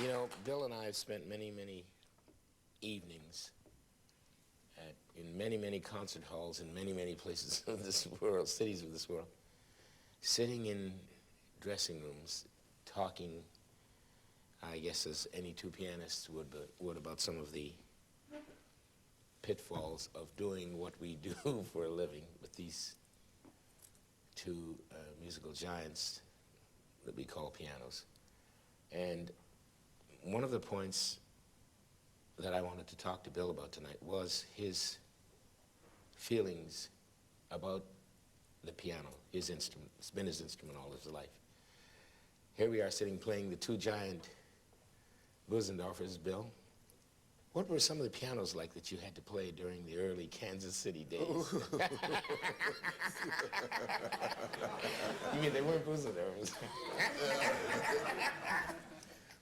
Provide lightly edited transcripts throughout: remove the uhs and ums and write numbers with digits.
You know, Bill and I have spent many, many evenings in many, many concert halls in many, many places of this world, cities of this world, sitting in dressing rooms, talking, I guess as any two pianists would about some of the pitfalls of doing what we do for a living with these two musical giants that we call pianos. And one of the points that I wanted to talk to Bill about tonight was his feelings about the piano, his instrument. It's been his instrument all his life. Here we are sitting playing the two giant Busendorfers, Bill. What were some of the pianos like that you had to play during the early Kansas City days? You mean they weren't Busendorfers?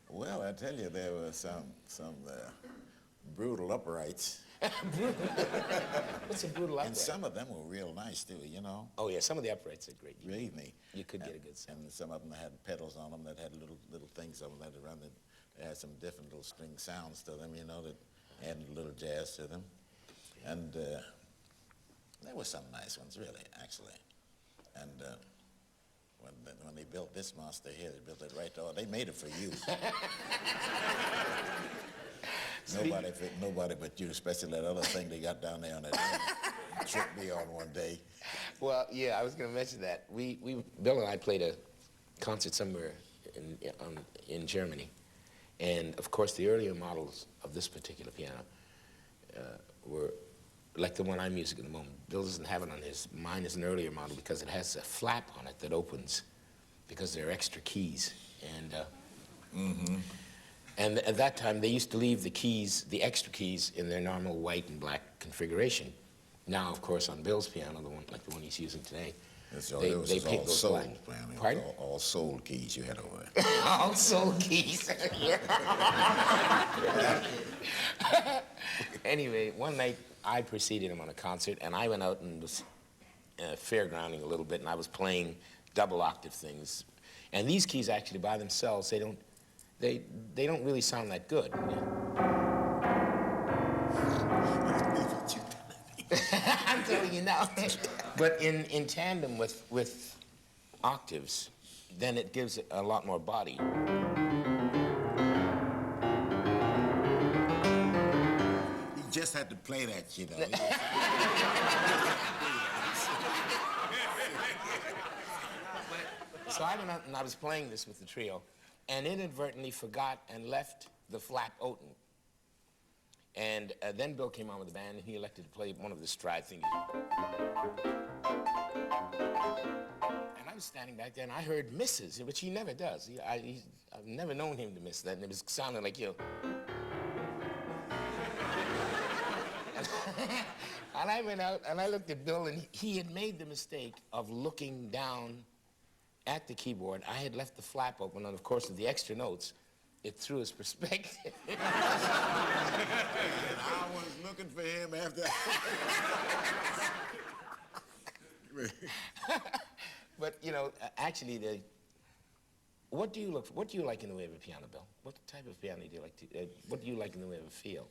Well, I tell you, there were some brutal uprights. What's a brutal upright? And some of them were real nice, too, you know? Oh, yeah, some of the uprights are great. Believe me. You could get a good sound. And some of them had pedals on them that had little things on them that around that had some different little string sounds to them, you know, that added a little jazz to them. And there were some nice ones, really, actually. And when they built this monster here, they built it right there. They made it for you. Nobody but you, especially that other thing they got down there on that tripped me on one day. Well, yeah, I was going to mention that. Bill and I played a concert somewhere in Germany. And, of course, the earlier models of this particular piano were like the one I'm using at the moment. Bill doesn't have it on his. Mine is an earlier model because it has a flap on it that opens because there are extra keys. And at that time, they used to leave the extra keys, in their normal white and black configuration. Now, of course, on Bill's piano, like the one he's using today, they paint those black. Pardon? All soul keys you had over there. All soul keys. Anyway, one night I preceded him on a concert, and I went out and was fairgrounding a little bit, and I was playing double octave things. And these keys actually, by themselves, they don't really sound that good. I'm telling you now. But in tandem with octaves, then it gives it a lot more body. You just had to play that, you know. So I went out and I was playing this with the trio, and inadvertently forgot and left the flap open. And then Bill came on with the band, and he elected to play one of the stride things. And I was standing back there, and I heard misses, which he never does. I've never known him to miss that, and it was sounding like, you know. And I went out, and I looked at Bill, and he had made the mistake of looking down at the keyboard. I had left the flap open, and of course, with the extra notes, it threw his perspective. I was looking for him after. But you know, actually, what do you like in the way of a piano, Bill? What type of piano do you like to? What do you like in the way of a feel?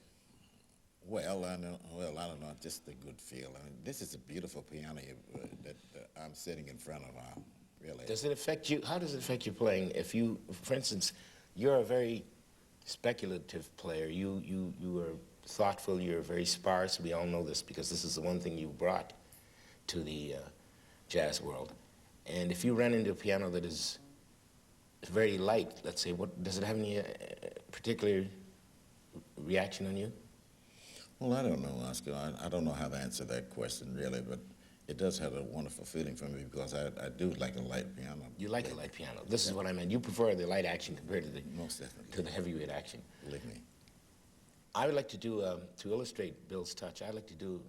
Well, I don't know, just a good feel. I mean, this is a beautiful piano that I'm sitting in front of now. Really. Does it affect you? How does it affect your playing? If you, for instance, you're a very speculative player. You are thoughtful. You're very sparse. We all know this because this is the one thing you brought to the jazz world. And if you run into a piano that is very light, let's say, does it have any particular reaction on you? Well, I don't know, Oscar. I don't know how to answer that question, really, but it does have a wonderful feeling for me because I do like a light piano. You like a light piano. This is what I meant. You prefer the light action compared to the most definitely to the heavyweight action. Believe me. I would like to do to illustrate Bill's touch. I'd like to do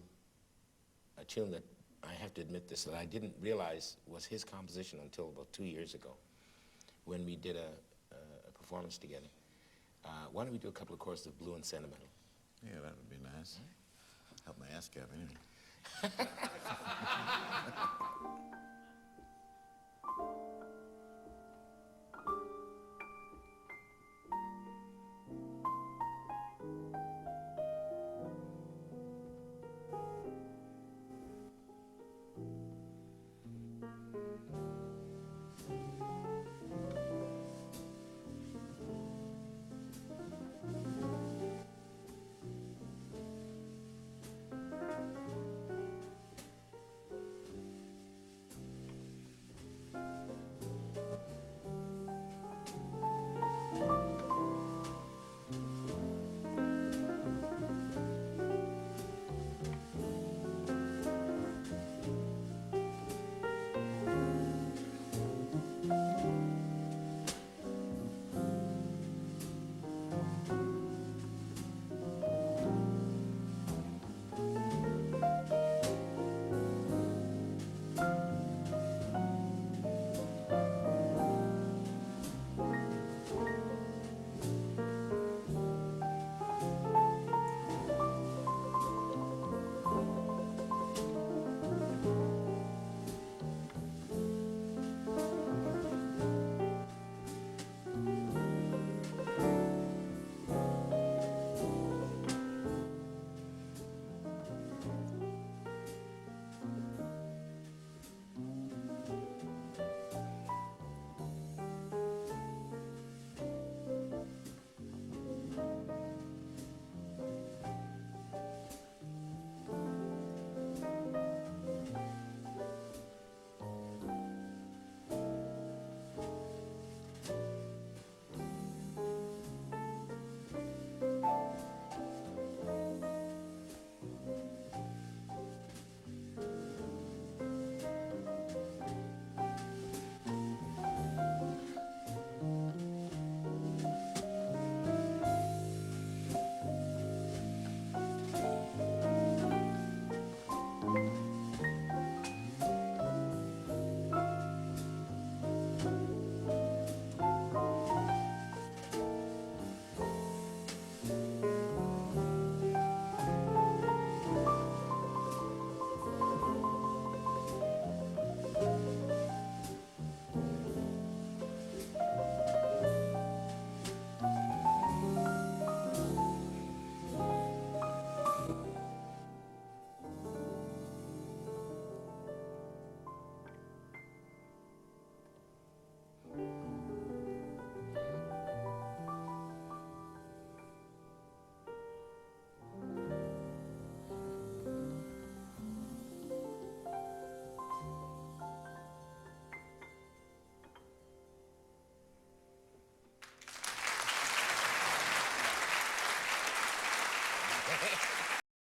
a tune that I have to admit this that I didn't realize was his composition until about 2 years ago, when we did a performance together. Why don't we do a couple of choruses of Blue and Sentimental? Yeah, that would be nice. Help my ass cap anyway.